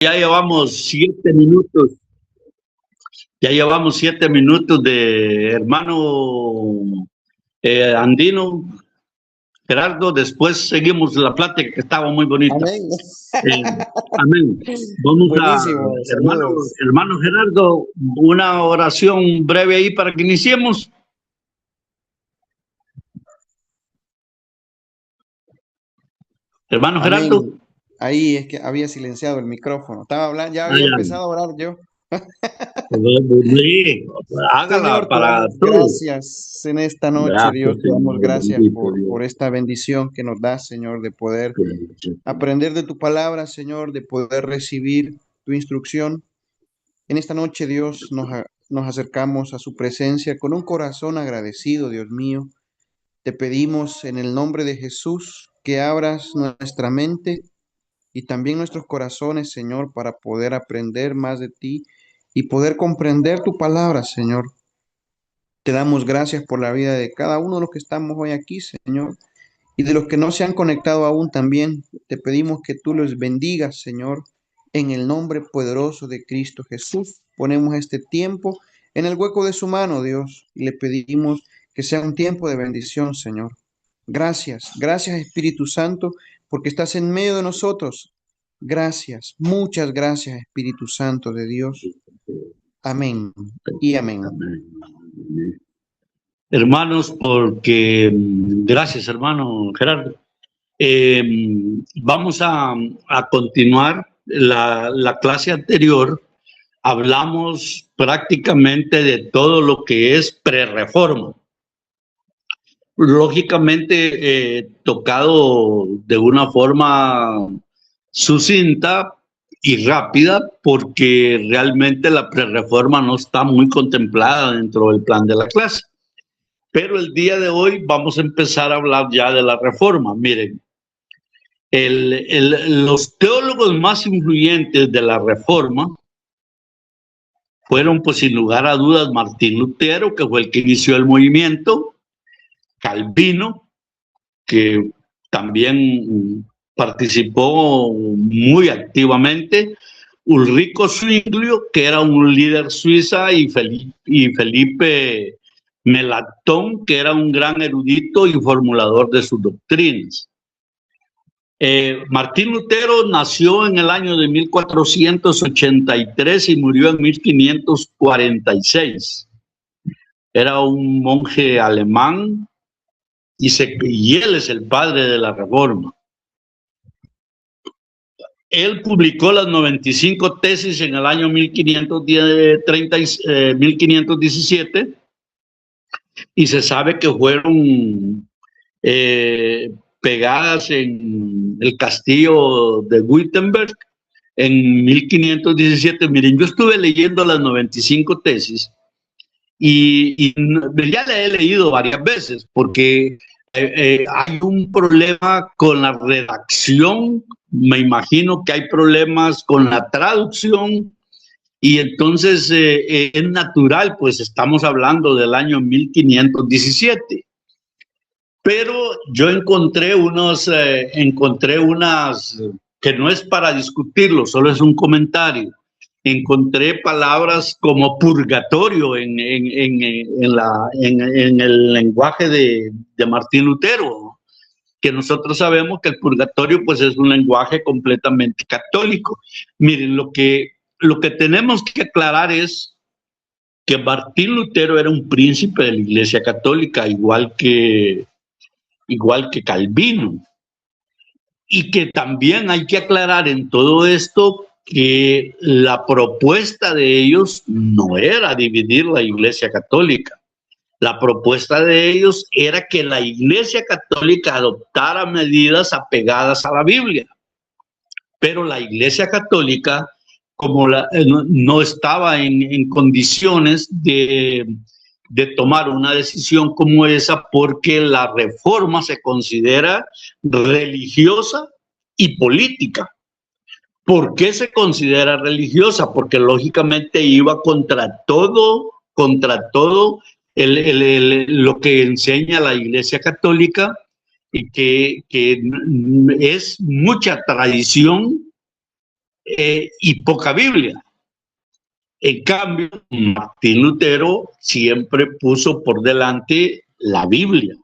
Ya llevamos 7 minutos. Ya llevamos 7 minutos de hermano Andino, Gerardo. Después seguimos la plática que estaba muy bonita. Amén. Amén. Vamos a, Buenísimo, saludos. hermano Gerardo, una oración breve ahí para que iniciemos. Hermano Amén. Gerardo. Ahí es que había silenciado el micrófono. Estaba hablando, ya había empezado a orar yo. Sí, hágala Señor, te para damos todos. gracias en esta noche, Gracias, Dios. Te damos Señor. gracias Bendito Dios. por esta bendición que nos das, Señor, de poder aprender de tu palabra, Señor, de poder recibir tu instrucción. En esta noche, Dios, nos acercamos a su presencia con un corazón agradecido, Dios mío. Te pedimos en el nombre de Jesús que abras nuestra mente y también nuestros corazones, Señor, para poder aprender más de ti y poder comprender tu palabra, Señor. Te damos gracias por la vida de cada uno de los que estamos hoy aquí, Señor, y de los que no se han conectado aún también. Te pedimos que tú los bendigas, Señor, en el nombre poderoso de Cristo Jesús. Ponemos este tiempo en el hueco de su mano, Dios, y le pedimos que sea un tiempo de bendición, Señor. Gracias, gracias Espíritu Santo, porque estás en medio de nosotros. Gracias, muchas gracias Espíritu Santo de Dios. Amén y amén. Amén. Hermanos, porque gracias, hermano Gerardo. Vamos a continuar la clase anterior. Hablamos prácticamente de todo lo que es prerreforma. Lógicamente, tocado de una forma sucinta y rápida, porque realmente la prerreforma no está muy contemplada dentro del plan de la clase. Pero el día de hoy vamos a empezar a hablar ya de la reforma. Miren, los teólogos más influyentes de la reforma fueron, pues sin lugar a dudas, Martín Lutero, que fue el que inició el movimiento, Calvino, que también participó muy activamente, Ulrico Zwinglio, que era un líder suiza, y Felipe Melanchthon, que era un gran erudito y formulador de sus doctrinas. Martín Lutero nació en el año de 1483 y murió en 1546. Era un monje alemán y él es el padre de la Reforma. Él publicó las 95 tesis en el año 1517 y se sabe que fueron pegadas en el castillo de Wittenberg en 1517. Miren, yo estuve leyendo las 95 tesis y ya la he leído varias veces porque hay un problema con la redacción, me imagino que hay problemas con la traducción y entonces es natural, pues estamos hablando del año 1517. Pero yo encontré unas que no es para discutirlo, solo es un comentario. Encontré palabras como purgatorio en el lenguaje de Martín Lutero, que nosotros sabemos que el purgatorio pues es un lenguaje completamente católico. Miren, lo que tenemos que aclarar es que Martín Lutero era un príncipe de la Iglesia Católica, igual que Calvino. Y que también hay que aclarar en todo esto que la propuesta de ellos no era dividir la Iglesia Católica. La propuesta de ellos era que la Iglesia Católica adoptara medidas apegadas a la Biblia. Pero la Iglesia Católica, como no estaba en condiciones de tomar una decisión como esa, porque la reforma se considera religiosa y política. ¿Por qué se considera religiosa? Porque lógicamente iba contra todo lo que enseña la Iglesia Católica, y que es mucha tradición y poca Biblia. En cambio, Martín Lutero siempre puso por delante la Biblia,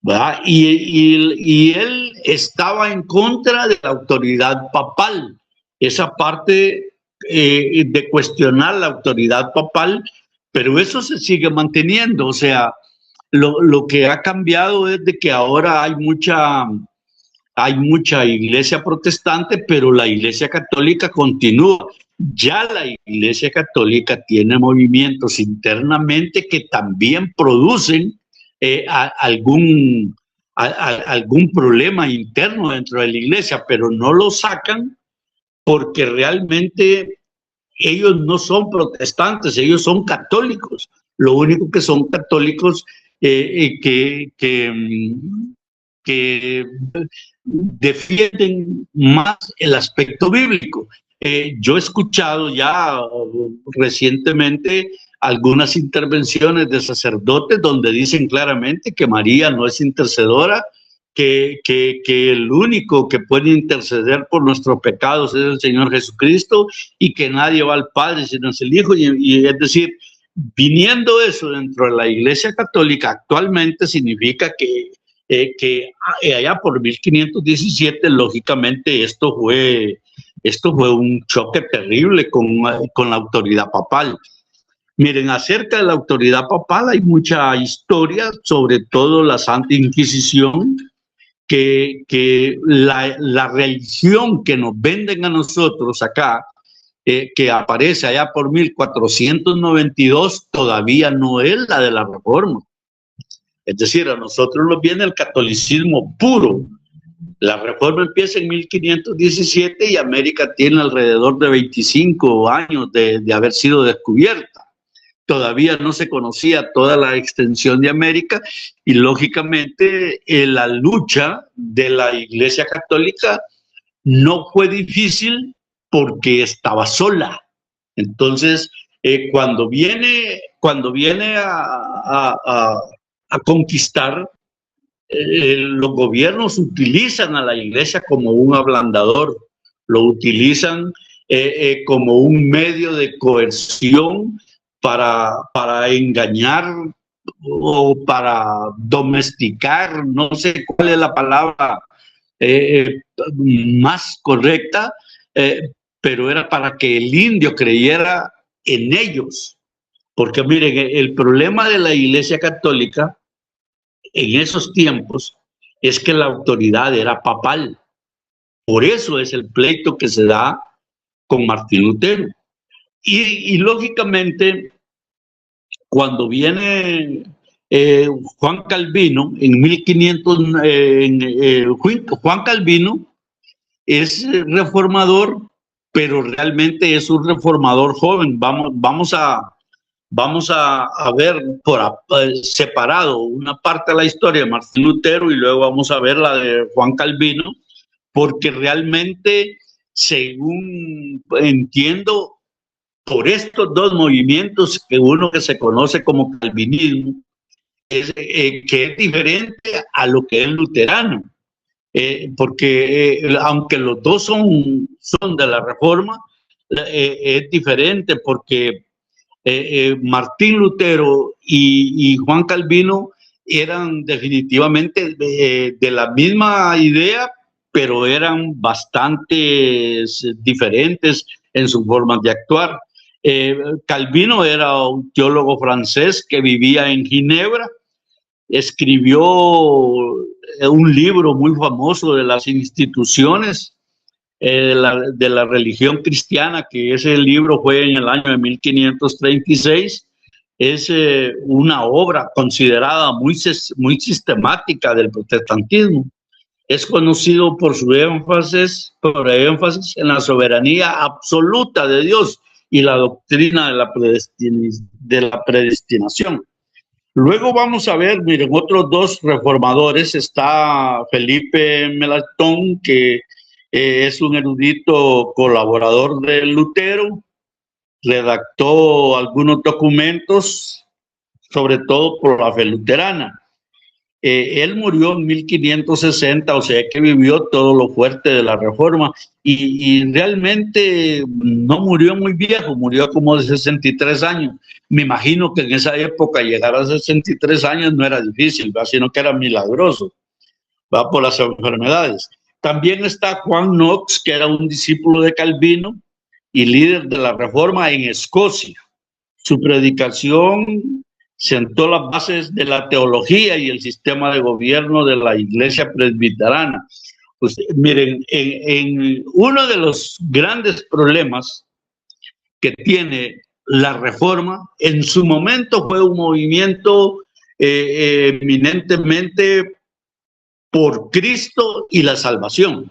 ¿verdad? Y él estaba en contra de la autoridad papal. Esa parte de cuestionar la autoridad papal, pero eso se sigue manteniendo. O sea, lo que ha cambiado es de que ahora hay mucha iglesia protestante, pero la iglesia católica continúa. Ya la iglesia católica tiene movimientos internamente que también producen algún problema interno dentro de la iglesia, pero no lo sacan porque realmente ellos no son protestantes, ellos son católicos. Lo único que son católicos que defienden más el aspecto bíblico. Yo he escuchado ya recientemente algunas intervenciones de sacerdotes donde dicen claramente que María no es intercedora, que el único que puede interceder por nuestros pecados es el Señor Jesucristo y que nadie va al Padre sino es el Hijo. Y es decir, viniendo eso dentro de la Iglesia Católica actualmente significa que allá por 1517, lógicamente, esto fue un choque terrible con la autoridad papal. Miren, acerca de la autoridad papal hay mucha historia, sobre todo la Santa Inquisición, que la religión que nos venden a nosotros acá, que aparece allá por 1492, todavía no es la de la Reforma. Es decir, a nosotros nos viene el catolicismo puro. La Reforma empieza en 1517 y América tiene alrededor de 25 años de haber sido descubierta. Todavía no se conocía toda la extensión de América y lógicamente la lucha de la Iglesia Católica no fue difícil porque estaba sola. Entonces, cuando viene a conquistar, los gobiernos utilizan a la iglesia como un ablandador, lo utilizan como un medio de coerción para engañar o para domesticar, no sé cuál es la palabra más correcta, pero era para que el indio creyera en ellos. Porque miren, el problema de la Iglesia Católica en esos tiempos es que la autoridad era papal. Por eso es el pleito que se da con Martín Lutero. Y lógicamente, cuando viene Juan Calvino, en 1500, Juan Calvino es reformador, pero realmente es un reformador joven. Vamos a ver separado una parte de la historia de Martín Lutero y luego vamos a ver la de Juan Calvino, porque realmente, según entiendo, por estos dos movimientos, que uno que se conoce como calvinismo, que es diferente a lo que es luterano, porque aunque los dos son de la Reforma, es diferente porque Martín Lutero y Juan Calvino eran definitivamente de la misma idea, pero eran bastante diferentes en sus formas de actuar. Calvino era un teólogo francés que vivía en Ginebra, escribió un libro muy famoso de las instituciones de la religión cristiana, que ese libro fue en el año de 1536. Es una obra considerada muy sistemática del protestantismo. Es conocido por su énfasis en la soberanía absoluta de Dios y la doctrina de la predestinación. Luego vamos a ver, miren, otros dos reformadores. Está Felipe Melanchthon, que es un erudito colaborador de Lutero, redactó algunos documentos, sobre todo por la fe luterana. Él murió en 1560, o sea que vivió todo lo fuerte de la Reforma y realmente no murió muy viejo, murió como de 63 años. Me imagino que en esa época llegar a 63 años no era difícil, ¿va? Sino que era milagroso, ¿va? Por las enfermedades. También está Juan Knox, que era un discípulo de Calvino y líder de la Reforma en Escocia. Su predicación sentó las bases de la teología y el sistema de gobierno de la iglesia presbiteriana. Pues miren, en uno de los grandes problemas que tiene la Reforma, en su momento fue un movimiento eminentemente por Cristo y la salvación.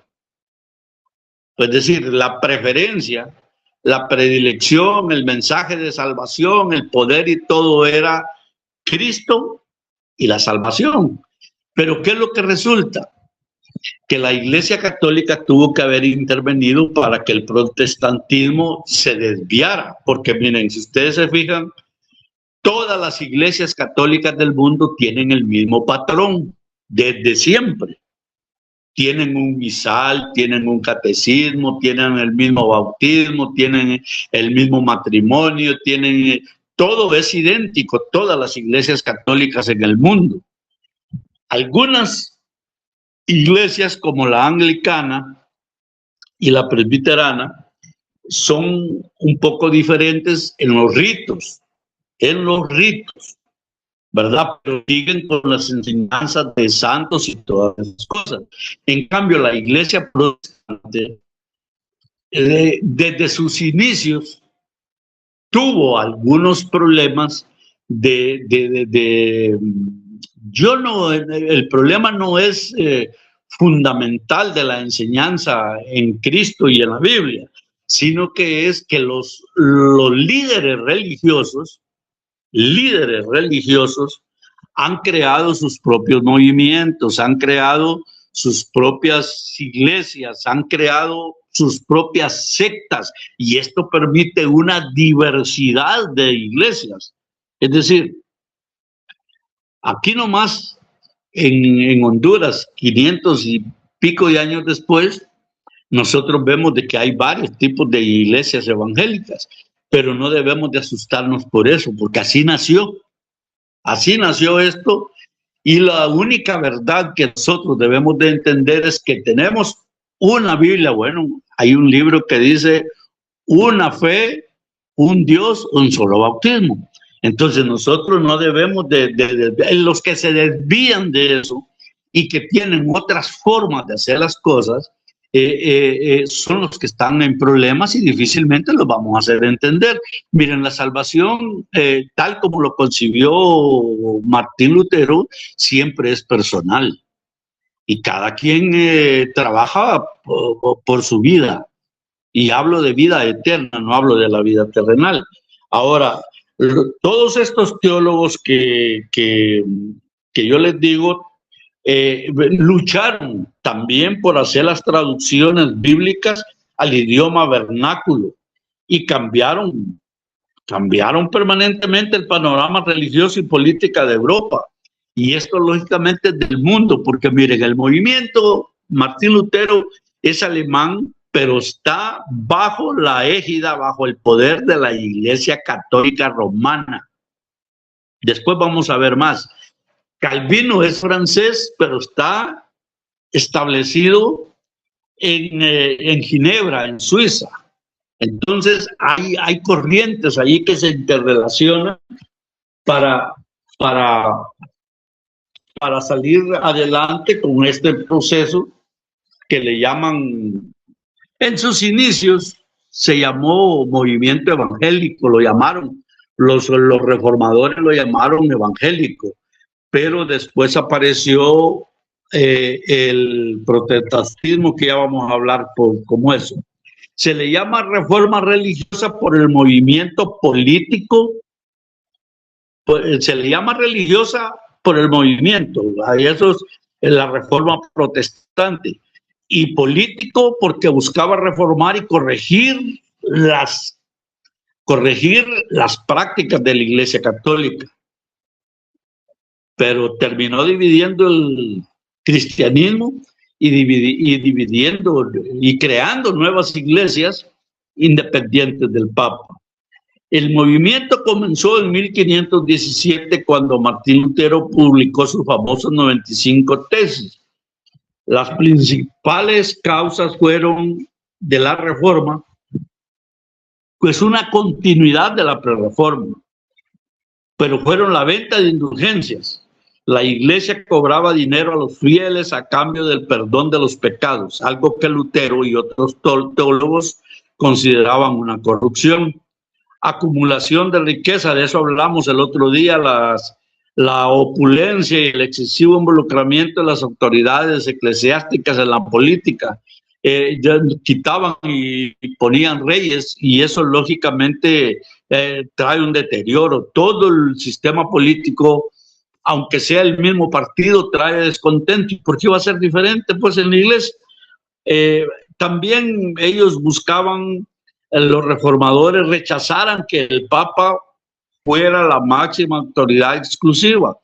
Es decir, la preferencia, la predilección, el mensaje de salvación, el poder y todo era Cristo y la salvación. Pero ¿qué es lo que resulta? Que la Iglesia Católica tuvo que haber intervenido para que el protestantismo se desviara. Porque miren, si ustedes se fijan, todas las iglesias católicas del mundo tienen el mismo patrón desde siempre. Tienen un misal, tienen un catecismo, tienen el mismo bautismo, tienen el mismo matrimonio, tienen... Todo es idéntico, todas las iglesias católicas en el mundo. Algunas iglesias como la anglicana y la presbiterana son un poco diferentes en los ritos, ¿verdad? Pero siguen con las enseñanzas de santos y todas esas cosas. En cambio, la iglesia protestante, desde sus inicios, tuvo algunos problemas el problema no es fundamental de la enseñanza en Cristo y en la Biblia, sino que es que los líderes religiosos han creado sus propios movimientos, han creado sus propias iglesias, han creado sus propias sectas, y esto permite una diversidad de iglesias. Es decir, aquí nomás en Honduras, 500 y pico de años después, nosotros vemos de que hay varios tipos de iglesias evangélicas, pero no debemos de asustarnos por eso, porque así nació esto, y la única verdad que nosotros debemos de entender es que tenemos una Biblia. Bueno, hay un libro que dice una fe, un Dios, un solo bautismo. Entonces nosotros no debemos los que se desvían de eso y que tienen otras formas de hacer las cosas, son los que están en problemas y difícilmente los vamos a hacer entender. Miren, la salvación, tal como lo concibió Martín Lutero, siempre es personal y cada quien trabaja por su vida. Y hablo de vida eterna, no hablo de la vida terrenal. Ahora, todos estos teólogos que yo les digo, lucharon también por hacer las traducciones bíblicas al idioma vernáculo y cambiaron permanentemente el panorama religioso y política de Europa. Y esto lógicamente del mundo, porque miren, el movimiento Martín Lutero es alemán, pero está bajo la égida, bajo el poder de la Iglesia Católica Romana. Después vamos a ver más. Calvino es francés, pero está establecido en Ginebra, en Suiza. Entonces hay corrientes allí que se interrelacionan para salir adelante con este proceso que le llaman, en sus inicios se llamó movimiento evangélico, lo llamaron, los reformadores lo llamaron evangélico, pero después apareció el protestantismo, que ya vamos a hablar como eso. Se le llama reforma religiosa por el movimiento político, se le llama religiosa por el movimiento, eso es la reforma protestante, y político porque buscaba reformar y corregir las prácticas de la Iglesia Católica. pero terminó dividiendo el cristianismo y dividiendo y creando nuevas iglesias independientes del Papa. El movimiento comenzó en 1517 cuando Martín Lutero publicó sus famosas 95 tesis. Las principales causas fueron de la Reforma, pues una continuidad de la Prerreforma, pero fueron la venta de indulgencias. La iglesia cobraba dinero a los fieles a cambio del perdón de los pecados, algo que Lutero y otros teólogos consideraban una corrupción. Acumulación de riqueza, de eso hablamos el otro día, la opulencia y el excesivo involucramiento de las autoridades eclesiásticas en la política. Quitaban y ponían reyes y eso lógicamente trae un deterioro. Todo el sistema político, aunque sea el mismo partido, trae descontento. ¿Y por qué va a ser diferente? Pues en la iglesia. También ellos buscaban, los reformadores rechazaran que el Papa fuera la máxima autoridad exclusiva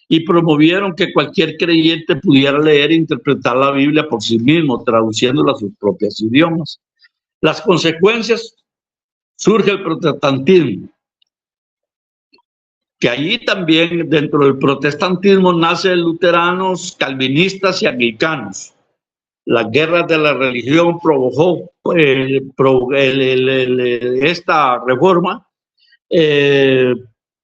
y promovieron que cualquier creyente pudiera leer e interpretar la Biblia por sí mismo, traduciéndola a sus propios idiomas. Las consecuencias, surge el protestantismo, que allí también dentro del protestantismo nacen luteranos, calvinistas y anglicanos. Las guerras de la religión provocó esta reforma,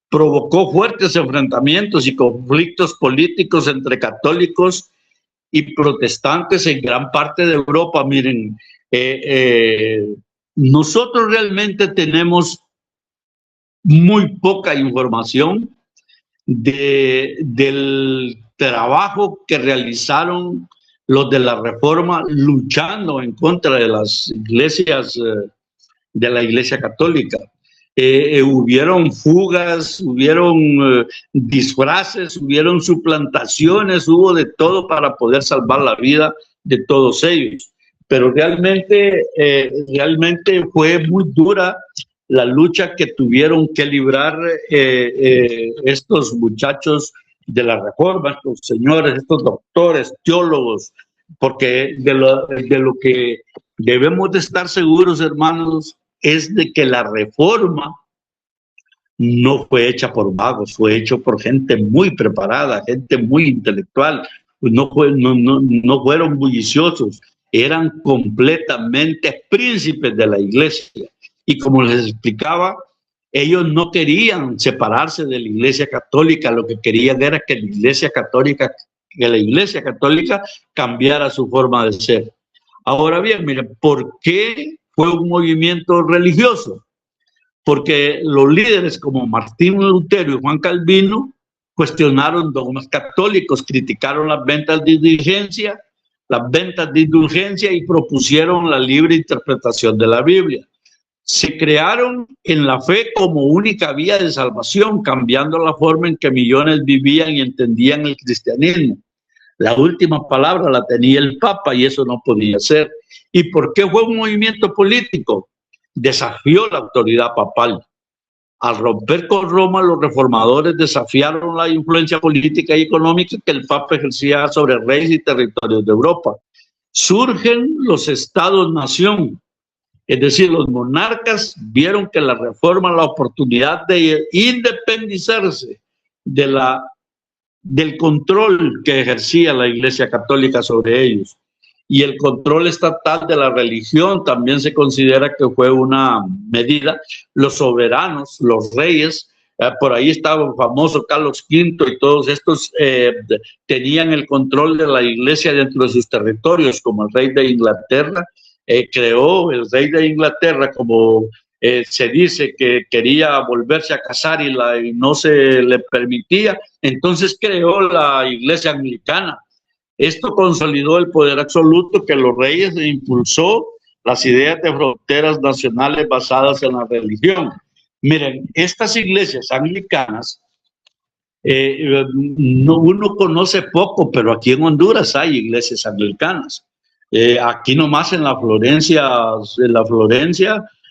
provocó fuertes enfrentamientos y conflictos políticos entre católicos y protestantes en gran parte de Europa. Miren, nosotros realmente tenemos muy poca información del trabajo que realizaron los de la Reforma luchando en contra de las iglesias, de la Iglesia Católica. Hubieron fugas, hubieron disfraces, hubieron suplantaciones, hubo de todo para poder salvar la vida de todos ellos. Pero realmente fue muy dura la lucha que tuvieron que librar estos muchachos de la Reforma, estos señores, estos doctores, teólogos, porque de lo que debemos de estar seguros, hermanos, es de que la Reforma no fue hecha por vagos, fue hecha por gente muy preparada, gente muy intelectual, no fueron bulliciosos, eran completamente príncipes de la iglesia. Y como les explicaba, ellos no querían separarse de la Iglesia Católica, lo que querían era que la Iglesia Católica cambiara su forma de ser. Ahora bien, miren, ¿por qué fue un movimiento religioso? Porque los líderes como Martín Lutero y Juan Calvino cuestionaron dogmas católicos, criticaron las ventas de indulgencia y propusieron la libre interpretación de la Biblia. Se crearon en la fe como única vía de salvación, cambiando la forma en que millones vivían y entendían el cristianismo. La última palabra la tenía el Papa y eso no podía ser. ¿Y por qué fue un movimiento político? Desafió la autoridad papal. Al romper con Roma, los reformadores desafiaron la influencia política y económica que el Papa ejercía sobre reyes y territorios de Europa. Surgen los estados-nación. Es decir, los monarcas vieron que la Reforma, la oportunidad de independizarse del control que ejercía la Iglesia Católica sobre ellos. Y el control estatal de la religión también se considera que fue una medida. Los soberanos, los reyes, por ahí estaba el famoso Carlos V y todos estos tenían el control de la Iglesia dentro de sus territorios, como el rey de Inglaterra. Creó el rey de Inglaterra, como se dice que quería volverse a casar y no se le permitía, entonces creó la Iglesia Anglicana. Esto consolidó el poder absoluto que los reyes e impulsó las ideas de fronteras nacionales basadas en la religión. Miren, estas iglesias anglicanas, uno conoce poco, pero aquí en Honduras hay iglesias anglicanas. Aquí nomás en la Florencia,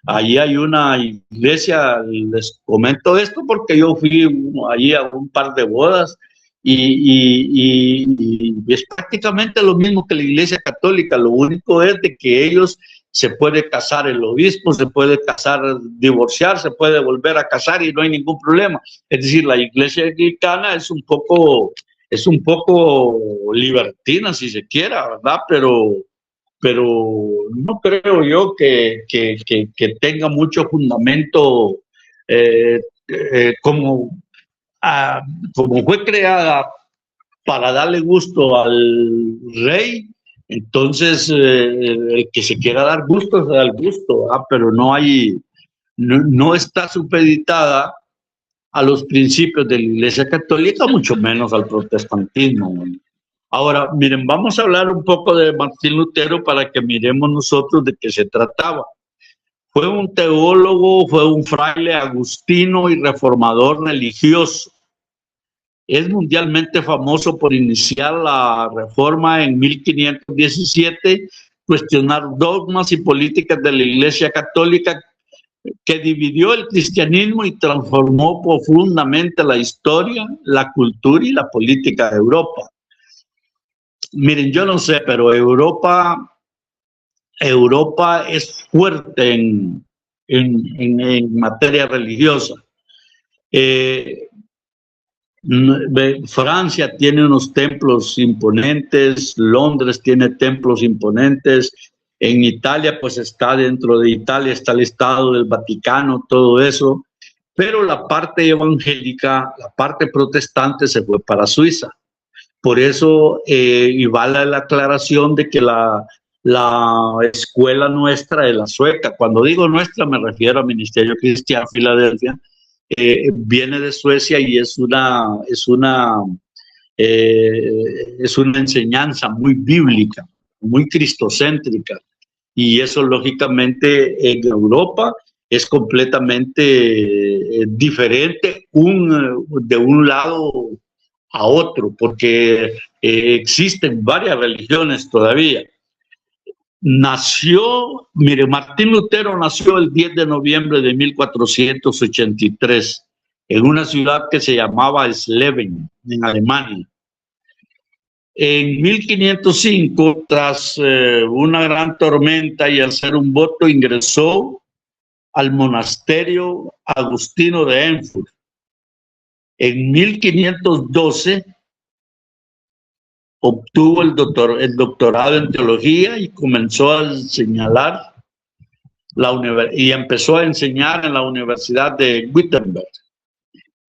allí hay una iglesia. Les comento esto porque yo fui allí a un par de bodas y es prácticamente lo mismo que la Iglesia Católica. Lo único es de que ellos se puede casar el obispo, se puede casar, divorciar, se puede volver a casar y no hay ningún problema. Es decir, la Iglesia anglicana es un poco libertina, si se quiera, ¿verdad? Pero no creo yo que tenga mucho fundamento eh, como, como fue creada para darle gusto al rey. Entonces el que se quiera dar gusto se da el gusto, pero no está supeditada a los principios de la Iglesia Católica, mucho menos al protestantismo. Ahora, miren, vamos a hablar un poco de Martín Lutero para que miremos nosotros de qué se trataba. Fue un teólogo, fue un fraile agustino y reformador religioso. Es mundialmente famoso por iniciar la reforma en 1517, cuestionar dogmas y políticas de la Iglesia Católica que dividió el cristianismo y transformó profundamente la historia, la cultura y la política de Europa. Miren, yo no sé, pero Europa es fuerte en materia religiosa. Francia tiene unos templos imponentes, Londres tiene templos imponentes, en Italia pues está dentro de Italia, está el Estado del Vaticano, todo eso, pero la parte evangélica, la parte protestante se fue para Suiza. Por eso, y vale la aclaración de que la escuela nuestra es la sueca. Cuando digo nuestra me refiero al Ministerio Cristiano Filadelfia, viene de Suecia y es una enseñanza muy bíblica, muy cristocéntrica, y eso lógicamente en Europa es completamente diferente de un lado a otro, porque existen varias religiones todavía. Mire, Martín Lutero nació el 10 de noviembre de 1483 en una ciudad que se llamaba Sleben, en Alemania. En 1505, tras una gran tormenta y al hacer un voto, ingresó al monasterio agustino de Erfurt. En 1512 obtuvo el doctorado en teología y comenzó a empezó a enseñar en la Universidad de Wittenberg.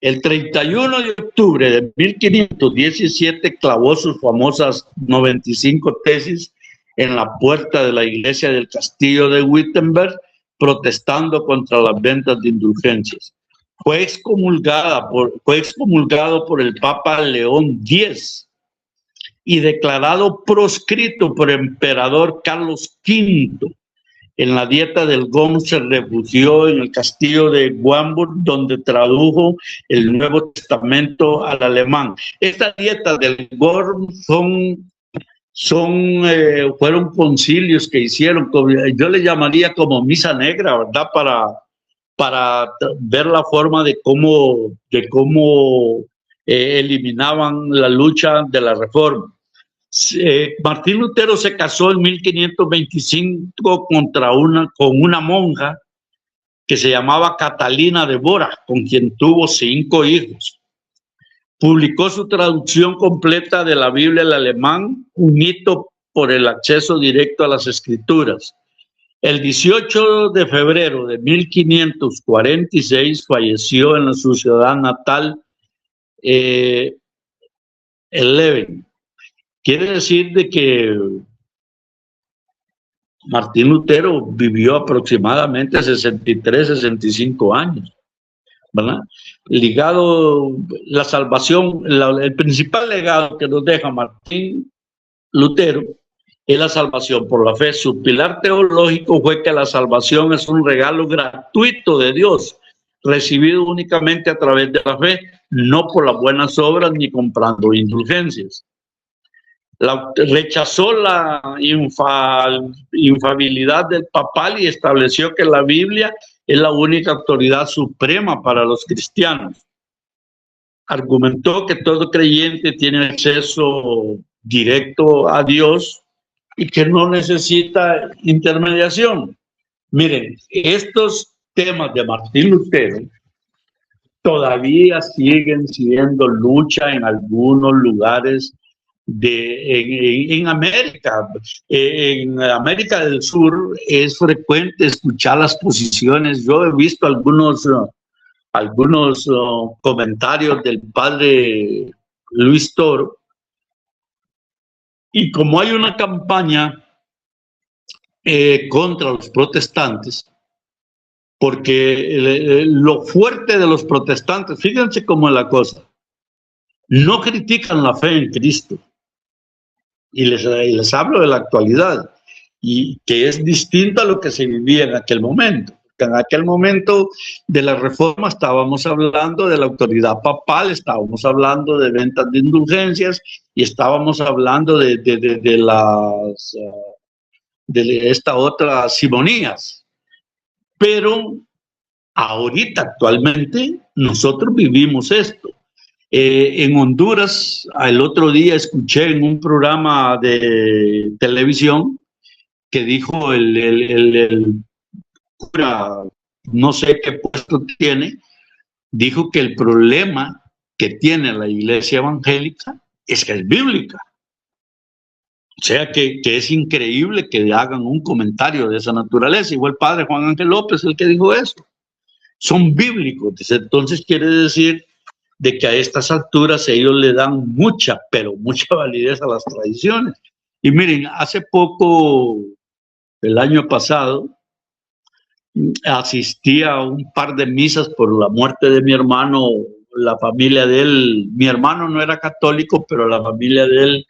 El 31 de octubre de 1517 clavó sus famosas 95 tesis en la puerta de la iglesia del castillo de Wittenberg, protestando contra las ventas de indulgencias. Fue excomulgado por el Papa León X y declarado proscrito por el emperador Carlos V. En la dieta del Worm se refugió en el castillo de Wamburg, donde tradujo el Nuevo Testamento al alemán. Estas dietas del Worm fueron concilios que hicieron, yo le llamaría como misa negra, ¿verdad? Para ver la forma de cómo eliminaban la lucha de la reforma. Martín Lutero se casó en 1525 con una monja que se llamaba Catalina de Bora, con quien tuvo 5 hijos. Publicó su traducción completa de la Biblia al alemán, un hito por el acceso directo a las escrituras. El 18 de febrero de 1546 falleció en su ciudad natal, Leven. Quiere decir de que Martín Lutero vivió aproximadamente 63, 65 años, ¿verdad? Ligado, la salvación, el principal legado que nos deja Martín Lutero es la salvación por la fe. Su pilar teológico fue que la salvación es un regalo gratuito de Dios, recibido únicamente a través de la fe, no por las buenas obras ni comprando indulgencias. Rechazó la infalibilidad del papal y estableció que la Biblia es la única autoridad suprema para los cristianos. argumentó que todo creyente tiene acceso directo a Dios y que no necesita intermediación. Miren, estos temas de Martín Lutero todavía siguen siendo lucha en algunos lugares en América. En América del Sur es frecuente escuchar las posiciones. Yo he visto algunos comentarios del padre Luis Toro, y como hay una campaña contra los protestantes, porque lo fuerte de los protestantes, fíjense cómo es la cosa, no critican la fe en Cristo, y les hablo de la actualidad, y que es distinto a lo que se vivía en aquel momento. En aquel momento de la reforma estábamos hablando de la autoridad papal, estábamos hablando de ventas de indulgencias y estábamos hablando de esta otra simonías. Pero ahorita, actualmente, nosotros vivimos esto. En Honduras, el otro día escuché en un programa de televisión que dijo el cura, no sé qué puesto tiene, dijo que el problema que tiene la iglesia evangélica es que es bíblica. O sea que es increíble que hagan un comentario de esa naturaleza. Igual el padre Juan Ángel López, el que dijo eso. Son bíblicos. Entonces quiere decir de que a estas alturas ellos le dan mucha, pero mucha validez a las tradiciones. Y miren, hace poco, el año pasado, asistí a un par de misas por la muerte de mi hermano. La familia de él, mi hermano no era católico, pero la familia de él,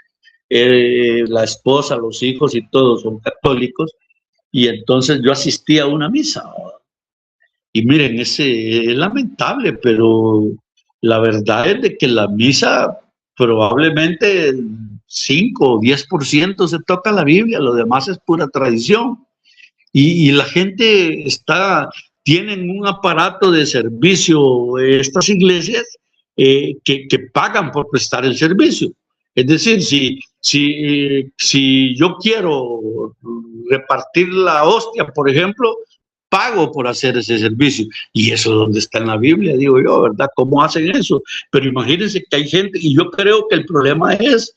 la esposa, los hijos y todos son católicos, y entonces yo asistí a una misa. Y miren, es lamentable, pero la verdad es de que la misa probablemente 5 o 10% se toca la Biblia, lo demás es pura tradición. Y la gente tienen un aparato de servicio, estas iglesias, que pagan por prestar el servicio. Es decir, si yo quiero repartir la hostia, por ejemplo, pago por hacer ese servicio. Y eso es donde está en la Biblia, digo yo, ¿verdad? ¿Cómo hacen eso? Pero imagínense que hay gente, y yo creo que el problema es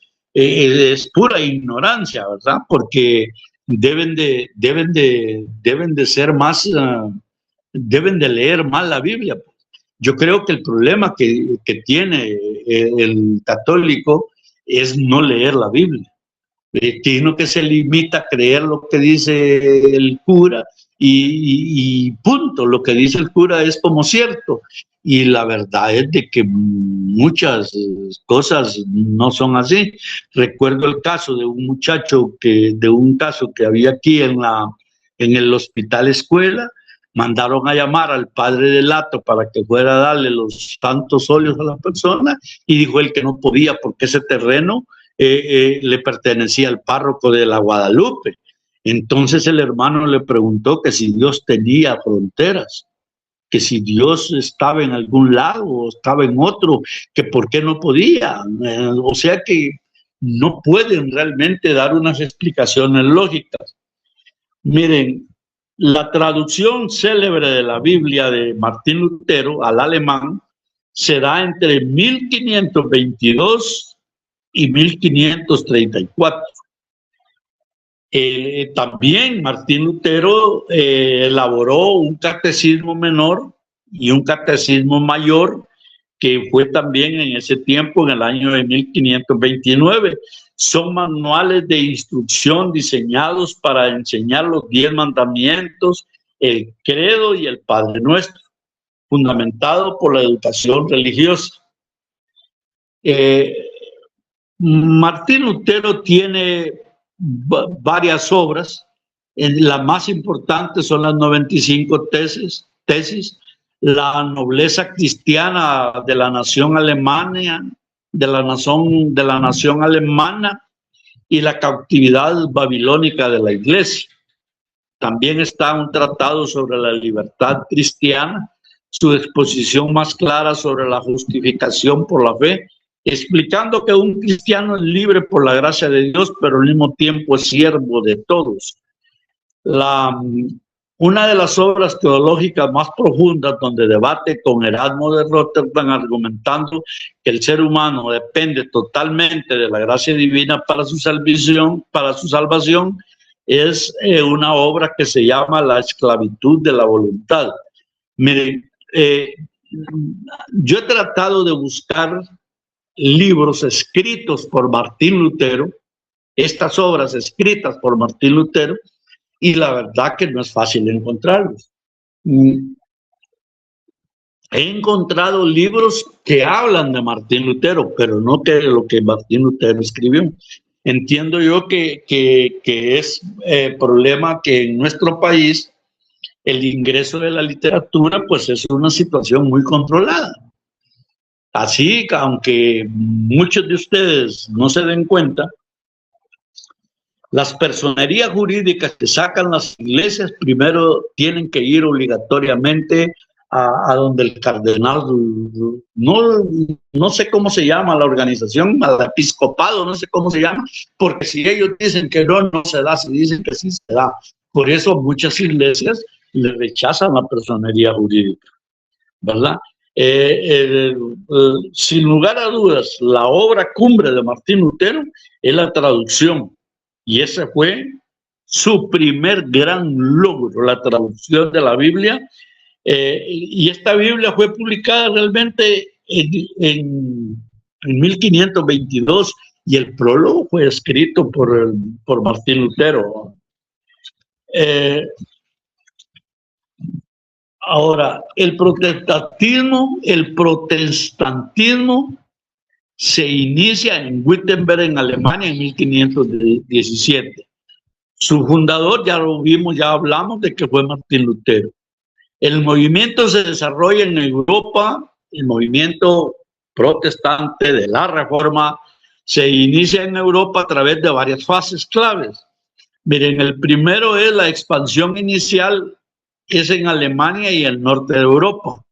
pura ignorancia, ¿verdad? Porque deben de ser más, deben de leer más la Biblia. Yo creo que el problema que tiene el católico es no leer la Biblia, sino que se limita a creer lo que dice el cura y punto, lo que dice el cura es como cierto. Y la verdad es de que muchas cosas no son así. Recuerdo el caso de un muchacho de un caso que había aquí en el hospital escuela. Mandaron a llamar al padre del hato para que fuera a darle los santos óleos a la persona, y dijo él que no podía porque ese terreno le pertenecía al párroco de la Guadalupe. Entonces el hermano le preguntó que si Dios tenía fronteras, que si Dios estaba en algún lado o estaba en otro, que por qué no podía. O sea que no pueden realmente dar unas explicaciones lógicas. Miren, la traducción célebre de la Biblia de Martín Lutero al alemán se da entre 1522 y 1534. También Martín Lutero elaboró un catecismo menor y un catecismo mayor, que fue también en ese tiempo, en el año de 1529. Son manuales de instrucción diseñados para enseñar los 10 mandamientos, el credo y el Padre Nuestro, fundamentado por la educación religiosa. Martín Lutero tiene varias obras. Las más importantes son las 95 tesis, la nobleza cristiana de la nación alemana, de la nación alemana, y la cautividad babilónica de la iglesia. También está un tratado sobre la libertad cristiana, su exposición más clara sobre la justificación por la fe, explicando que un cristiano es libre por la gracia de Dios, pero al mismo tiempo es siervo de todos. Una de las obras teológicas más profundas, donde debate con Erasmo de Rotterdam, argumentando que el ser humano depende totalmente de la gracia divina para su salvación, es una obra que se llama La esclavitud de la voluntad. Miren, yo he tratado de buscar libros escritos por Martín Lutero, estas obras escritas por Martín Lutero, y la verdad que no es fácil encontrarlos. He encontrado libros que hablan de Martín Lutero, pero no de lo que Martín Lutero escribió. Entiendo yo que es problema que en nuestro país el ingreso de la literatura pues es una situación muy controlada. Así que aunque muchos de ustedes no se den cuenta, las personerías jurídicas que sacan las iglesias primero tienen que ir obligatoriamente a donde el cardenal, no sé cómo se llama la organización, al episcopado, no sé cómo se llama, porque si ellos dicen que no se da, si dicen que sí se da. Por eso muchas iglesias le rechazan la personería jurídica, ¿verdad? Sin lugar a dudas, la obra cumbre de Martín Lutero es la traducción, y ese fue su primer gran logro, la traducción de la Biblia. Y esta Biblia fue publicada realmente en 1522, y el prólogo fue escrito por Martín Lutero. Ahora, el protestantismo se inicia en Wittenberg, en Alemania, en 1517. Su fundador, ya lo vimos, ya hablamos de que fue Martín Lutero. El movimiento se desarrolla en Europa, el movimiento protestante de la Reforma se inicia en Europa a través de varias fases claves. Miren, el primero es la expansión inicial, que es en Alemania y el norte de Europa,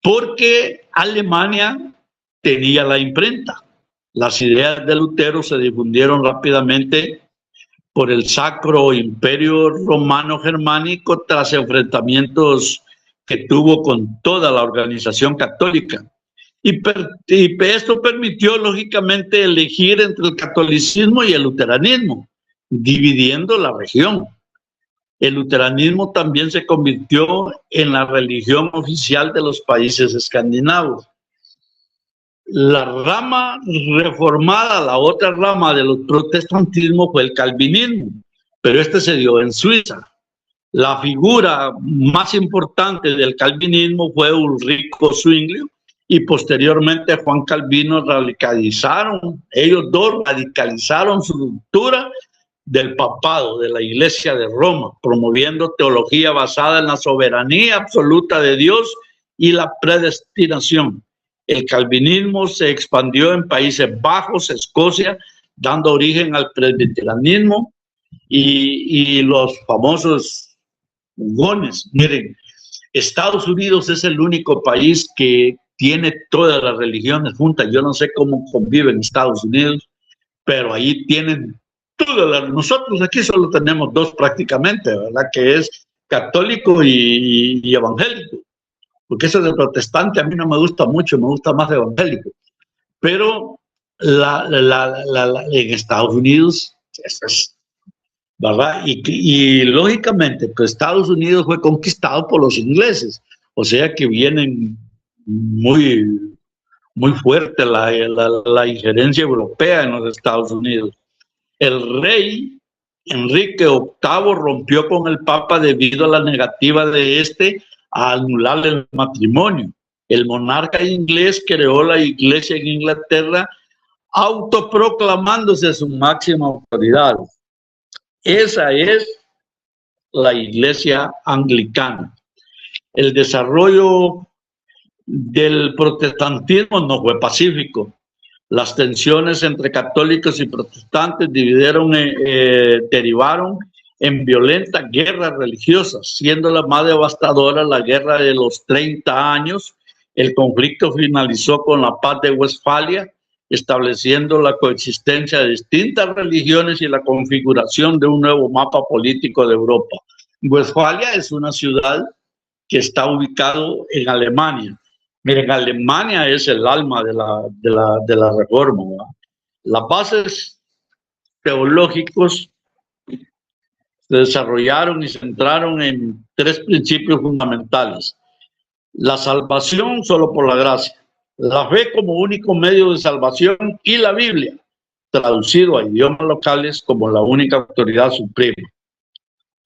porque Alemania tenía la imprenta. Las ideas de Lutero se difundieron rápidamente por el Sacro Imperio Romano Germánico tras enfrentamientos que tuvo con toda la organización católica. Y esto permitió, lógicamente, elegir entre el catolicismo y el luteranismo, dividiendo la región. El luteranismo también se convirtió en la religión oficial de los países escandinavos. La rama reformada, la otra rama del protestantismo, fue el calvinismo, pero este se dio en Suiza. La figura más importante del calvinismo fue Ulrico Zwinglio, y posteriormente Juan Calvino. Ellos dos radicalizaron su ruptura del papado, de la Iglesia de Roma, promoviendo teología basada en la soberanía absoluta de Dios y la predestinación. El calvinismo se expandió en Países Bajos, Escocia, dando origen al presbiterianismo y los famosos hugones. Miren, Estados Unidos es el único país que tiene todas las religiones juntas. Yo no sé cómo conviven Estados Unidos, pero ahí tienen todas. Nosotros aquí solo tenemos dos prácticamente, ¿verdad? Que es católico y evangélico. Porque eso de protestante a mí no me gusta mucho, me gusta más evangélico. Pero en Estados Unidos, ¿verdad? Y lógicamente, pues Estados Unidos fue conquistado por los ingleses, o sea que vienen muy fuerte la injerencia europea en los Estados Unidos. El rey Enrique VIII rompió con el Papa debido a la negativa de este a anular el matrimonio. El monarca inglés creó la iglesia en Inglaterra, autoproclamándose su máxima autoridad. Esa es la iglesia anglicana. El desarrollo del protestantismo no fue pacífico. Las tensiones entre católicos y protestantes derivaron en violentas guerras religiosas, siendo la más devastadora la guerra de los 30 años. El conflicto finalizó con la paz de Westfalia, estableciendo la coexistencia de distintas religiones y la configuración de un nuevo mapa político de Europa. Westfalia es una ciudad que está ubicado en Alemania. Miren, Alemania es el alma de la reforma, ¿verdad? Las bases teológicos se desarrollaron y centraron en tres principios fundamentales: la salvación solo por la gracia, la fe como único medio de salvación y la Biblia, traducido a idiomas locales, como la única autoridad suprema.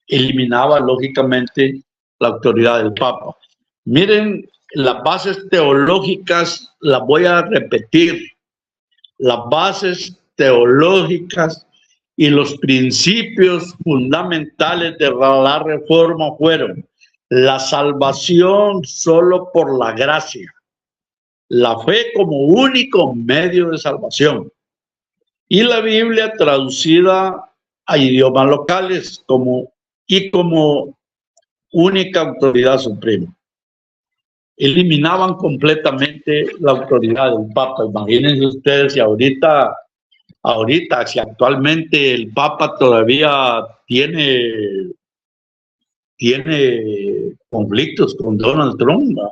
Eliminaba lógicamente la autoridad del Papa. Miren, las bases teológicas, las voy a repetir, las bases teológicas y los principios fundamentales de la reforma fueron la salvación solo por la gracia, la fe como único medio de salvación y la Biblia traducida a idiomas locales como única autoridad suprema. Eliminaban completamente la autoridad del Papa. Imagínense ustedes si ahorita, si actualmente el Papa todavía tiene conflictos con Donald Trump, ¿no?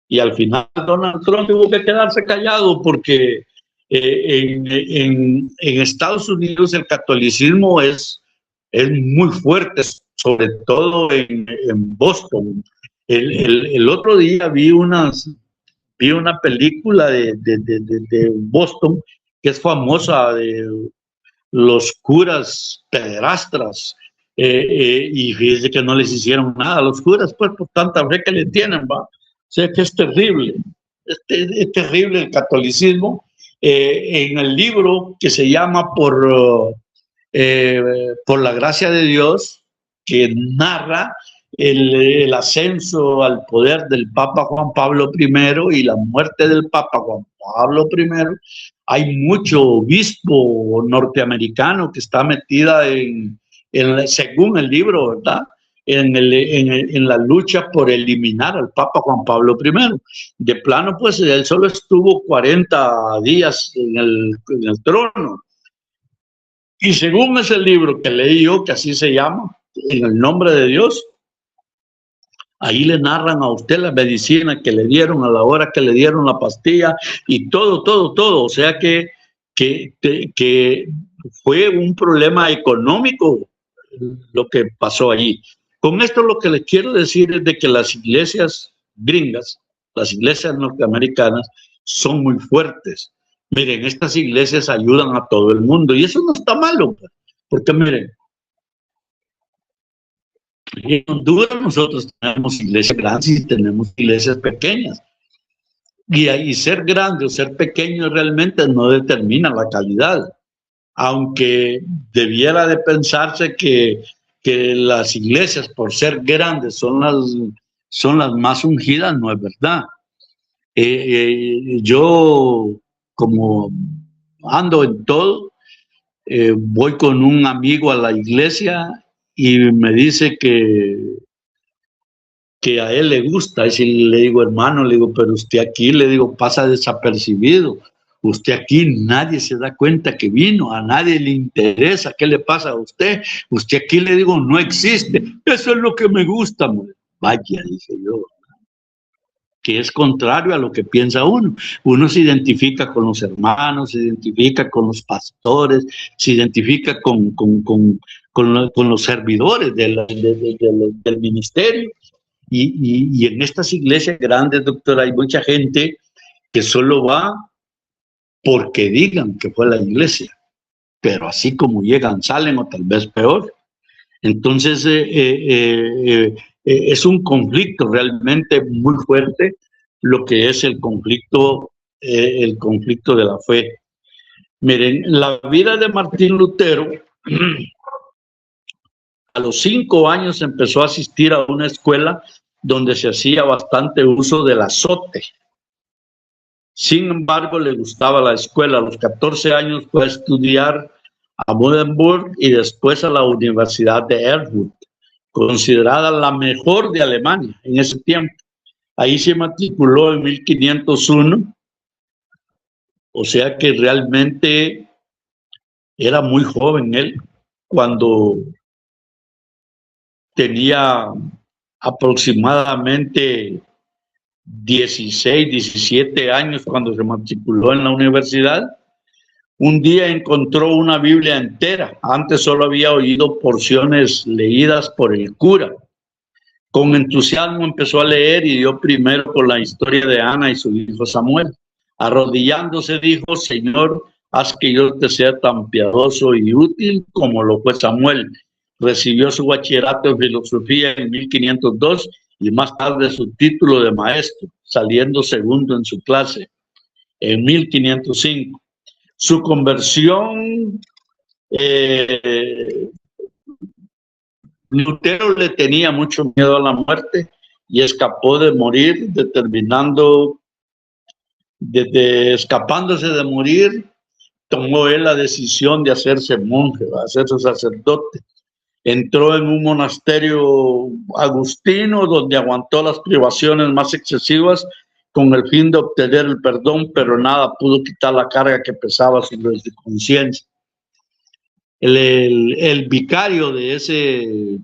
Y al final Donald Trump tuvo que quedarse callado porque en Estados Unidos el catolicismo es muy fuerte, sobre todo en Boston. El otro día vi una película de Boston que es famosa, de los curas pederastras, y fíjese que no les hicieron nada a los curas, pues por tanta fe que le tienen, ¿va? O sea que es terrible, es terrible el catolicismo. En el libro que se llama por la gracia de Dios, que narra el ascenso al poder del Papa Juan Pablo I y la muerte del Papa Juan Pablo I, hay mucho obispo norteamericano que está metida según el libro, ¿verdad?, en la lucha por eliminar al Papa Juan Pablo I. De plano, pues él solo estuvo 40 días en el trono. Y según ese libro que leí yo, que así se llama, En el nombre de Dios, ahí le narran a usted la medicina que le dieron, a la hora que le dieron la pastilla y todo. O sea que fue un problema económico lo que pasó allí. Con esto lo que les quiero decir es de que las iglesias gringas, las iglesias norteamericanas, son muy fuertes. Miren, estas iglesias ayudan a todo el mundo y eso no está malo, porque miren, en Honduras nosotros tenemos iglesias grandes y tenemos iglesias pequeñas. Y ser grande o ser pequeño realmente no determina la calidad. Aunque debiera de pensarse que las iglesias, por ser grandes, son las más ungidas, no es verdad. Yo, como ando en todo, voy con un amigo a la iglesia y me dice que a él le gusta. Y si le digo, hermano, le digo, pero usted aquí, le digo, pasa desapercibido. Usted aquí nadie se da cuenta que vino, a nadie le interesa qué le pasa a usted. Usted aquí, le digo, no existe. Eso es lo que me gusta. Vaya, dije yo, que es contrario a lo que piensa uno. Uno se identifica con los hermanos, se identifica con los pastores, se identifica con los servidores del ministerio. Y en estas iglesias grandes, doctora, hay mucha gente que solo va porque digan que fue la iglesia, pero así como llegan, salen, o tal vez peor. Entonces, es un conflicto realmente muy fuerte lo que es el conflicto de la fe. Miren, la vida de Martín Lutero, a los 5 años empezó a asistir a una escuela donde se hacía bastante uso del azote. Sin embargo, le gustaba la escuela. A los 14 años fue a estudiar a Buddenburg y después a la Universidad de Erfurt, considerada la mejor de Alemania en ese tiempo. Ahí se matriculó en 1501, o sea que realmente era muy joven él cuando tenía aproximadamente 16, 17 años cuando se matriculó en la universidad. Un día encontró una Biblia entera. Antes solo había oído porciones leídas por el cura. Con entusiasmo empezó a leer y dio primero con la historia de Ana y su hijo Samuel. Arrodillándose dijo: Señor, haz que yo te sea tan piadoso y útil como lo fue Samuel. Recibió su bachillerato en filosofía en 1502 y más tarde su título de maestro, saliendo segundo en su clase en 1505. Su conversión, Lutero le tenía mucho miedo a la muerte y escapó de morir, escapándose de morir, tomó él la decisión de hacerse monje, de hacerse sacerdote. Entró en un monasterio agustino donde aguantó las privaciones más excesivas con el fin de obtener el perdón, pero nada pudo quitar la carga que pesaba sobre su conciencia. El vicario de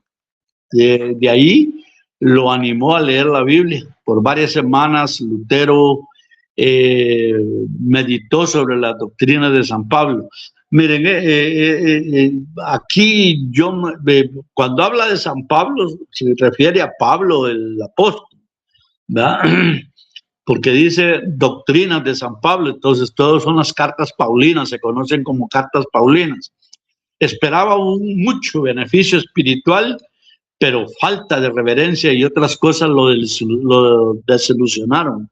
ahí lo animó a leer la Biblia. Por varias semanas Lutero meditó sobre la doctrina de San Pablo. Miren, aquí cuando habla de San Pablo se refiere a Pablo el apóstol, ¿verdad? Porque dice doctrinas de San Pablo, entonces todas son las cartas paulinas, se conocen como cartas paulinas. Esperaba mucho beneficio espiritual, pero falta de reverencia y otras cosas lo desilusionaron.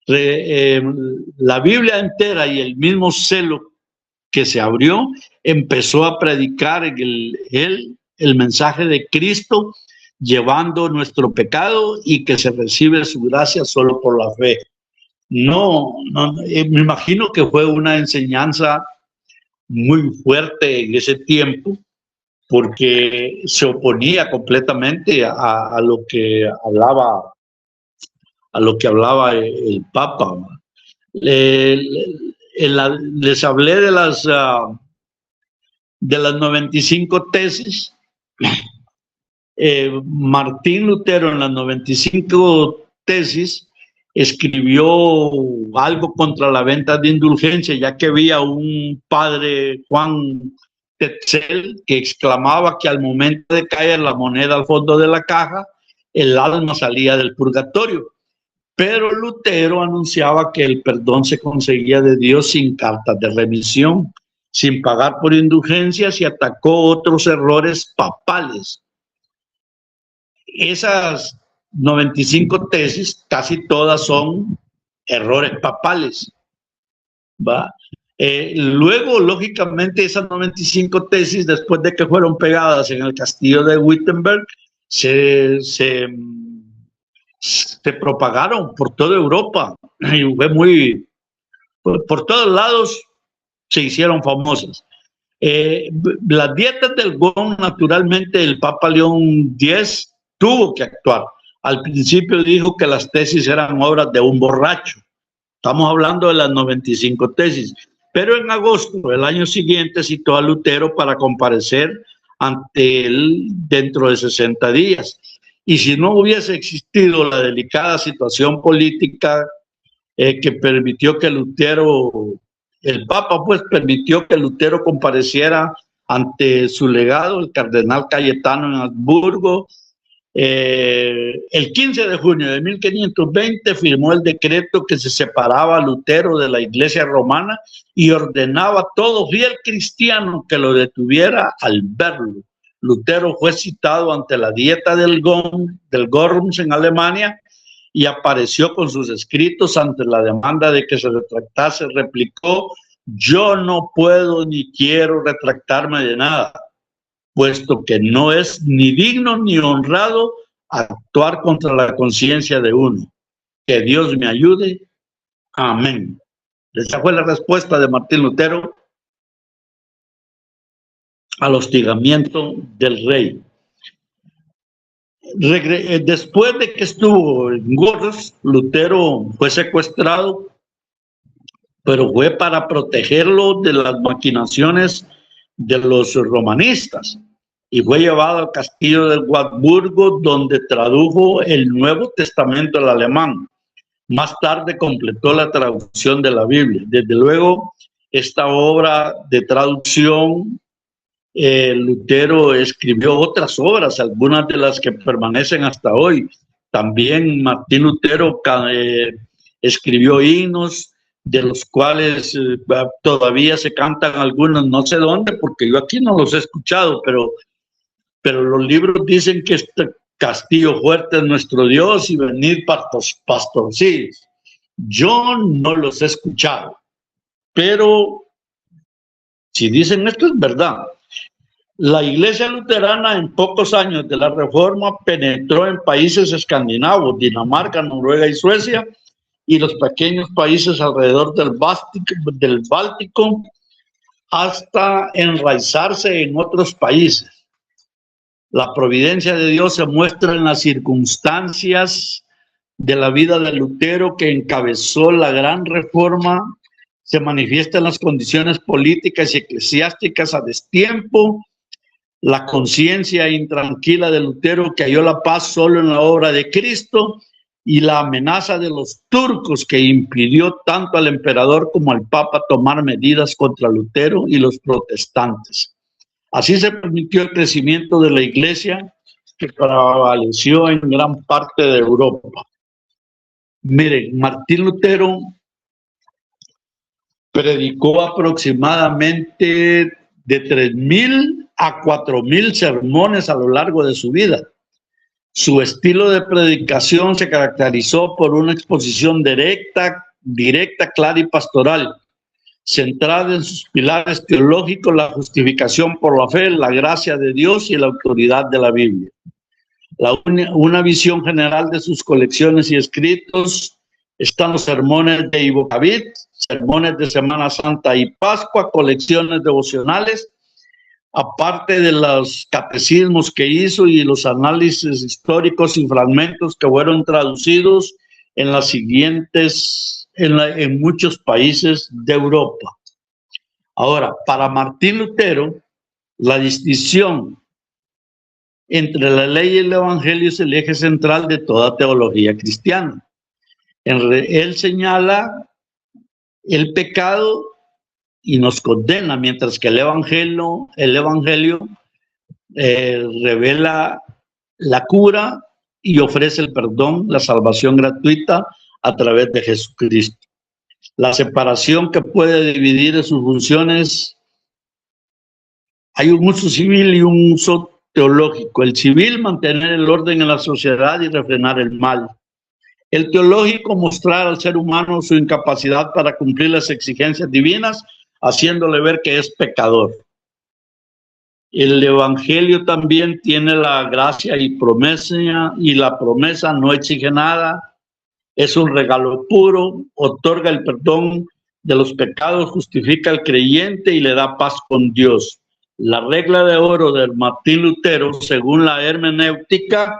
La Biblia entera y el mismo celo que se abrió empezó a predicar el mensaje de Cristo, llevando nuestro pecado y que se recibe su gracia solo por la fe. No, me imagino que fue una enseñanza muy fuerte en ese tiempo, porque se oponía completamente a lo que hablaba el Papa. Les hablé de las 95 tesis. Martín Lutero en las 95 tesis escribió algo contra la venta de indulgencia, ya que había un padre, Juan Tetzel, que exclamaba que al momento de caer la moneda al fondo de la caja, el alma salía del purgatorio. Pero Lutero anunciaba que el perdón se conseguía de Dios sin cartas de remisión, sin pagar por indulgencias, y atacó otros errores papales. Esas 95 tesis, casi todas son errores papales, ¿va? Luego, lógicamente, esas 95 tesis, después de que fueron pegadas en el castillo de Wittenberg, se propagaron por toda Europa y fue por todos lados se hicieron famosas. Las dietas del GON, naturalmente, el Papa León X tuvo que actuar. Al principio dijo que las tesis eran obras de un borracho. Estamos hablando de las 95 tesis. Pero en agosto del año siguiente citó a Lutero para comparecer ante él dentro de 60 días. Y si no hubiese existido la delicada situación política que permitió que Lutero, el Papa pues permitió que Lutero compareciera ante su legado, el cardenal Cayetano en Habsburgo, el 15 de junio de 1520 firmó el decreto que se separaba a Lutero de la Iglesia romana y ordenaba a todo fiel cristiano que lo detuviera al verlo. Lutero fue citado ante la dieta del Worms en Alemania y apareció con sus escritos ante la demanda de que se retractase. Replicó: yo no puedo ni quiero retractarme de nada, puesto que no es ni digno ni honrado actuar contra la conciencia de uno. Que Dios me ayude. Amén. Esa fue la respuesta de Martín Lutero al hostigamiento del rey. Después de que estuvo en Gorres, Lutero fue secuestrado, pero fue para protegerlo de las maquinaciones de los romanistas, y fue llevado al castillo de Wartburgo, donde tradujo el Nuevo Testamento al alemán. Más tarde completó la traducción de la Biblia. Desde luego, esta obra de traducción, Lutero escribió otras obras, algunas de las que permanecen hasta hoy. También Martín Lutero escribió himnos, de los cuales todavía se cantan algunos, no sé dónde, porque yo aquí no los he escuchado, pero los libros dicen que este castillo fuerte es nuestro Dios y venid pastorcillos. Yo no los he escuchado, pero si dicen esto es verdad. La Iglesia luterana en pocos años de la Reforma penetró en países escandinavos, Dinamarca, Noruega y Suecia, y los pequeños países alrededor del Báltico, hasta enraizarse en otros países. La providencia de Dios se muestra en las circunstancias de la vida de Lutero, que encabezó la gran reforma. Se manifiesta en las condiciones políticas y eclesiásticas a destiempo, la conciencia intranquila de Lutero, que halló la paz solo en la obra de Cristo, y la amenaza de los turcos, que impidió tanto al emperador como al papa tomar medidas contra Lutero y los protestantes. Así se permitió el crecimiento de la Iglesia, que prevaleció en gran parte de Europa. Miren, Martín Lutero predicó aproximadamente de 3.000 a 4.000 sermones a lo largo de su vida. Su estilo de predicación se caracterizó por una exposición directa, clara y pastoral, centrada en sus pilares teológicos: la justificación por la fe, la gracia de Dios y la autoridad de la Biblia. Una visión general de sus colecciones y escritos están los sermones de Ivocavit, sermones de Semana Santa y Pascua, colecciones devocionales, aparte de los catecismos que hizo y los análisis históricos y fragmentos que fueron traducidos en muchos países de Europa. Ahora, para Martín Lutero, la distinción entre la ley y el evangelio es el eje central de toda teología cristiana. Él señala el pecado y nos condena, mientras que el evangelio revela la cura y ofrece el perdón, la salvación gratuita a través de Jesucristo. La separación que puede dividir en sus funciones: hay un uso civil y un uso teológico. El civil, mantener el orden en la sociedad y refrenar el mal. El teológico, mostrar al ser humano su incapacidad para cumplir las exigencias divinas, haciéndole ver que es pecador. El evangelio también tiene la gracia y promesa, y la promesa no exige nada, es un regalo puro, otorga el perdón de los pecados, justifica al creyente y le da paz con Dios. La regla de oro de Martín Lutero, según la hermenéutica,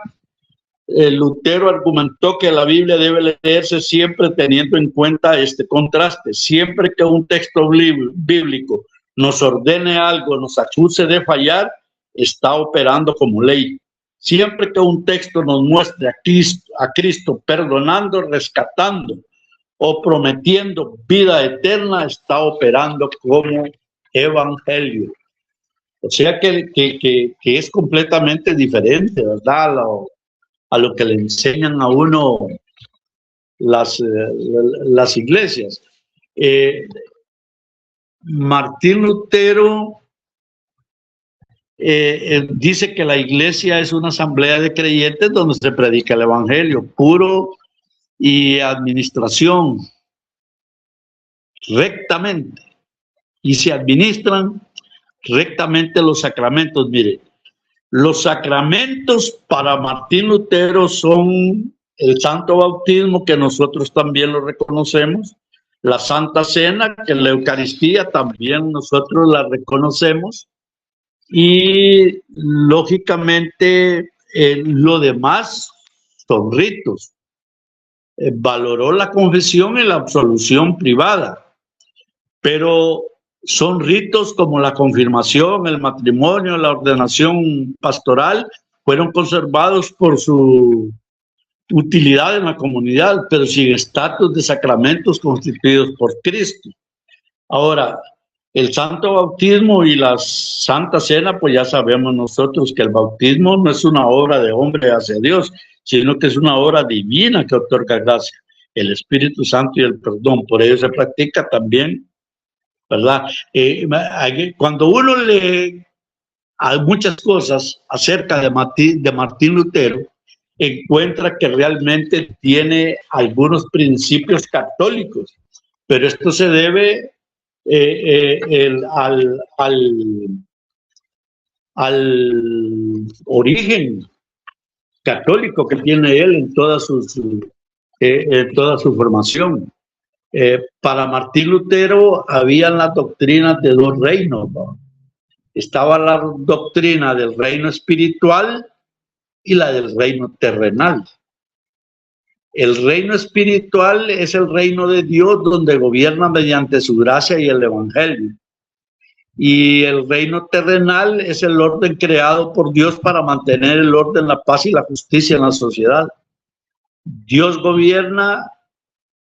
Lutero argumentó que la Biblia debe leerse siempre teniendo en cuenta este contraste. Siempre que un texto bíblico nos ordene algo, nos acuse de fallar, está operando como ley. Siempre que un texto nos muestre a Cristo perdonando, rescatando o prometiendo vida eterna, está operando como evangelio. O sea que es completamente diferente, ¿verdad? A lo que le enseñan a uno las iglesias. Martín Lutero dice que la iglesia es una asamblea de creyentes donde se predica el evangelio puro y administración rectamente, y se administran rectamente los sacramentos. Mire, los sacramentos para Martín Lutero son el santo bautismo, que nosotros también lo reconocemos, la Santa Cena, que en la Eucaristía también nosotros la reconocemos, y lógicamente lo demás son ritos. Valoró la confesión y la absolución privada, pero son ritos como la confirmación, el matrimonio, la ordenación pastoral, fueron conservados por su utilidad en la comunidad, pero sin estatus de sacramentos constituidos por Cristo. Ahora, el santo bautismo y la santa cena, pues ya sabemos nosotros que el bautismo no es una obra de hombre hacia Dios, sino que es una obra divina que otorga gracia, el Espíritu Santo y el perdón. Por ello se practica también, ¿verdad? Cuando uno lee muchas cosas acerca de Martín Lutero, encuentra que realmente tiene algunos principios católicos, pero esto se debe al origen católico que tiene él en toda su formación. Para Martín Lutero habían las doctrinas de dos reinos, ¿no? Estaba la doctrina del reino espiritual y la del reino terrenal. El reino espiritual es el reino de Dios donde gobierna mediante su gracia y el evangelio. Y el reino terrenal es el orden creado por Dios para mantener el orden, la paz y la justicia en la sociedad. Dios gobierna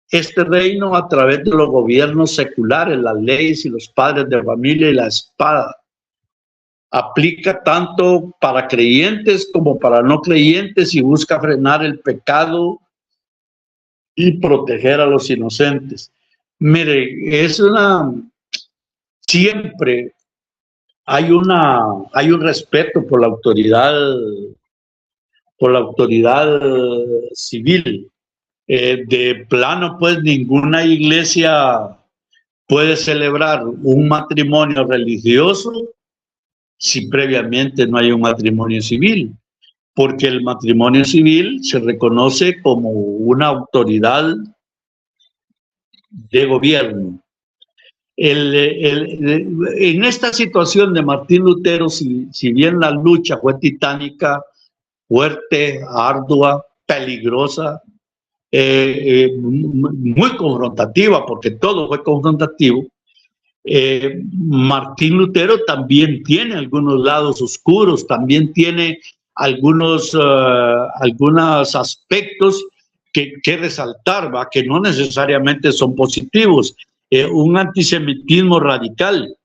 este reino a través de los gobiernos seculares, las leyes y los padres de familia y la espada. Aplica tanto para creyentes como para no creyentes y busca frenar el pecado y proteger a los inocentes. Mire, siempre hay un respeto por la autoridad civil. De plano, pues ninguna iglesia puede celebrar un matrimonio religioso si previamente no hay un matrimonio civil, porque el matrimonio civil se reconoce como una autoridad de gobierno. En esta situación de Martín Lutero, si bien la lucha fue titánica, fuerte, ardua, peligrosa, muy confrontativa, porque todo fue confrontativo, Martín Lutero también tiene algunos lados oscuros, también tiene algunos aspectos que resaltar, ¿va? Que no necesariamente son positivos. Un antisemitismo radical,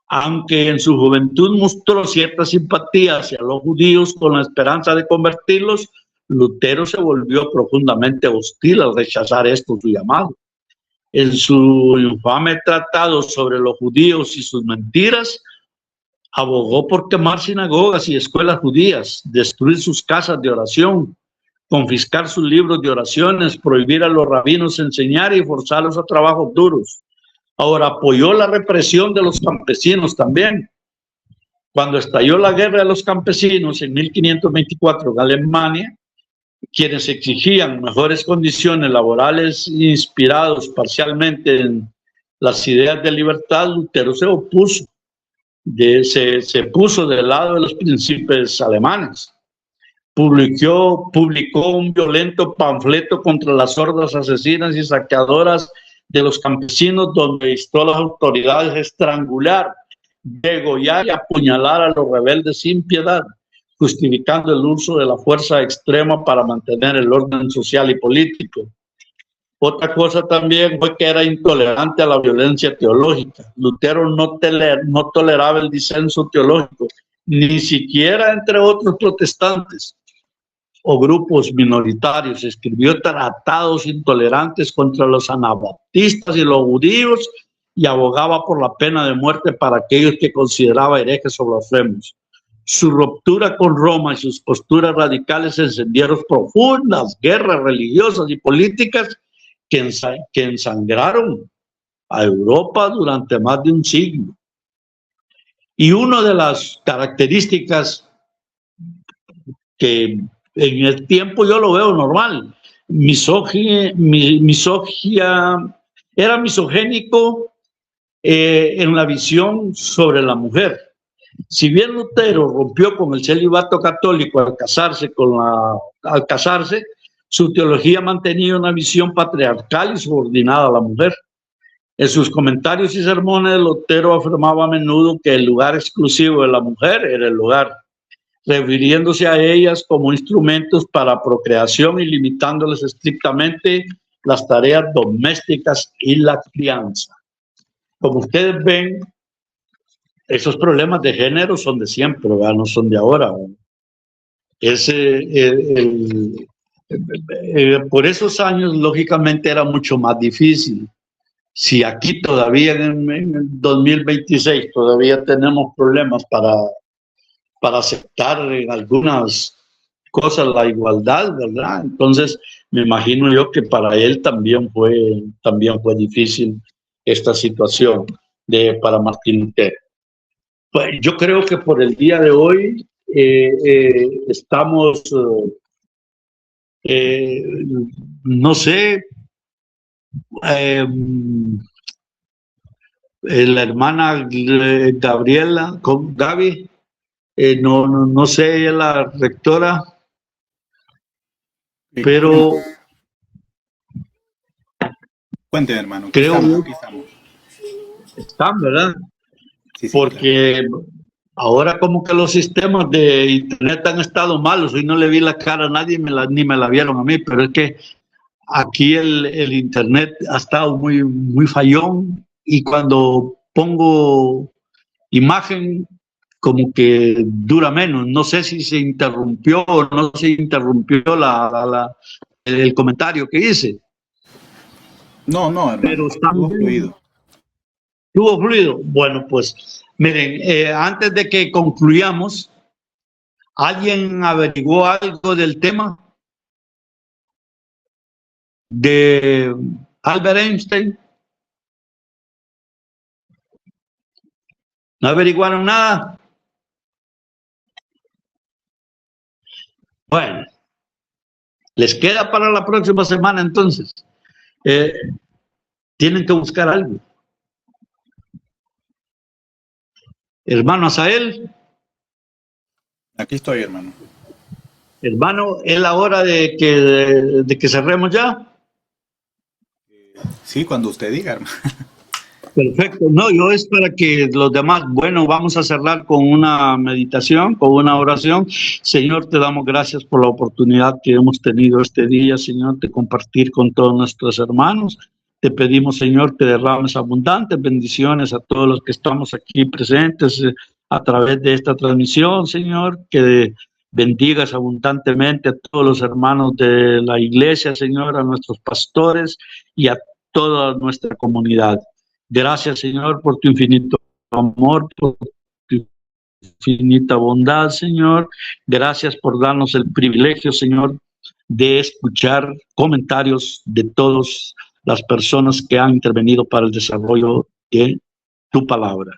aunque en su juventud mostró cierta simpatía hacia los judíos con la esperanza de convertirlos, Lutero se volvió profundamente hostil al rechazar esto su llamado. En su infame tratado sobre los judíos y sus mentiras, abogó por quemar sinagogas y escuelas judías, destruir sus casas de oración, confiscar sus libros de oraciones, prohibir a los rabinos enseñar y forzarlos a trabajos duros. Ahora, apoyó la represión de los campesinos también. Cuando estalló la guerra de los campesinos en 1524 en Alemania, quienes exigían mejores condiciones laborales inspirados parcialmente en las ideas de libertad, Lutero se opuso, se puso del lado de los príncipes alemanes. Publicó un violento panfleto contra las hordas asesinas y saqueadoras de los campesinos, donde instó a las autoridades a estrangular, degollar y apuñalar a los rebeldes sin piedad, justificando el uso de la fuerza extrema para mantener el orden social y político. Otra cosa también fue que era intolerante a la violencia teológica. Lutero no toleraba el disenso teológico, ni siquiera entre otros protestantes o grupos minoritarios. Escribió tratados intolerantes contra los anabaptistas y los judíos y abogaba por la pena de muerte para aquellos que consideraba herejes o blasfemos. Su ruptura con Roma y sus posturas radicales encendieron profundas guerras religiosas y políticas que ensangraron a Europa durante más de un siglo. Y una de las características que en el tiempo yo lo veo normal, era misogénico en la visión sobre la mujer. Si bien Lutero rompió con el celibato católico al casarse, su teología mantenía una visión patriarcal y subordinada a la mujer. En sus comentarios y sermones, Lutero afirmaba a menudo que el lugar exclusivo de la mujer era el hogar, refiriéndose a ellas como instrumentos para procreación y limitándoles estrictamente las tareas domésticas y la crianza. Como ustedes ven, esos problemas de género son de siempre, ¿verdad? No son de ahora, ¿verdad? Por esos años, lógicamente, era mucho más difícil. Si aquí todavía en el 2026 todavía tenemos problemas para aceptar en algunas cosas la igualdad, ¿verdad? Entonces, me imagino yo que para él también fue difícil esta situación para Martín Lutero. Pues yo creo que por el día de hoy estamos, no sé, la hermana Gabriela, Gaby, no sé, ella es la rectora, pero cuénteme, hermano. Creo que estamos. Están, ¿verdad? Sí, porque claro, ahora como que los sistemas de internet han estado malos. Hoy no le vi la cara a nadie, ni me la vieron a mí, pero es que aquí el internet ha estado muy fallón, y cuando pongo imagen como que dura menos. No sé si se interrumpió o no se interrumpió el comentario que hice. No, hermano, pero estuvo fluido. ¿Tuvo fluido? Bueno, pues miren, antes de que concluyamos, ¿alguien averiguó algo del tema de Albert Einstein? ¿No averiguaron nada? Bueno, les queda para la próxima semana entonces. Tienen que buscar algo. Hermano Asael. Aquí estoy, hermano. Hermano, ¿es la hora de que cerremos ya? Sí, cuando usted diga, hermano. Perfecto. No, yo es para que los demás, bueno, vamos a cerrar con una meditación, con una oración. Señor, te damos gracias por la oportunidad que hemos tenido este día, Señor, de compartir con todos nuestros hermanos. Te pedimos, Señor, que derrames abundantes bendiciones a todos los que estamos aquí presentes a través de esta transmisión, Señor, que bendigas abundantemente a todos los hermanos de la iglesia, Señor, a nuestros pastores y a toda nuestra comunidad. Gracias, Señor, por tu infinito amor, por tu infinita bondad, Señor. Gracias por darnos el privilegio, Señor, de escuchar comentarios de todas las personas que han intervenido para el desarrollo de tu palabra.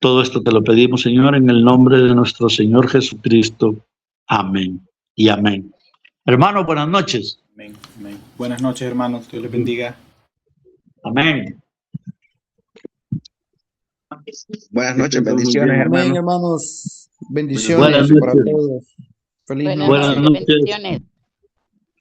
Todo esto te lo pedimos, Señor, en el nombre de nuestro Señor Jesucristo. Amén y amén. Hermano, buenas noches. Amén, amén. Buenas noches, hermanos. Dios les bendiga. Amén. Buenas noches, bendiciones, hermanos. Amén, hermanos. Bendiciones Buenas para noches. todos. Feliz noche. Buenas noches. Bendiciones.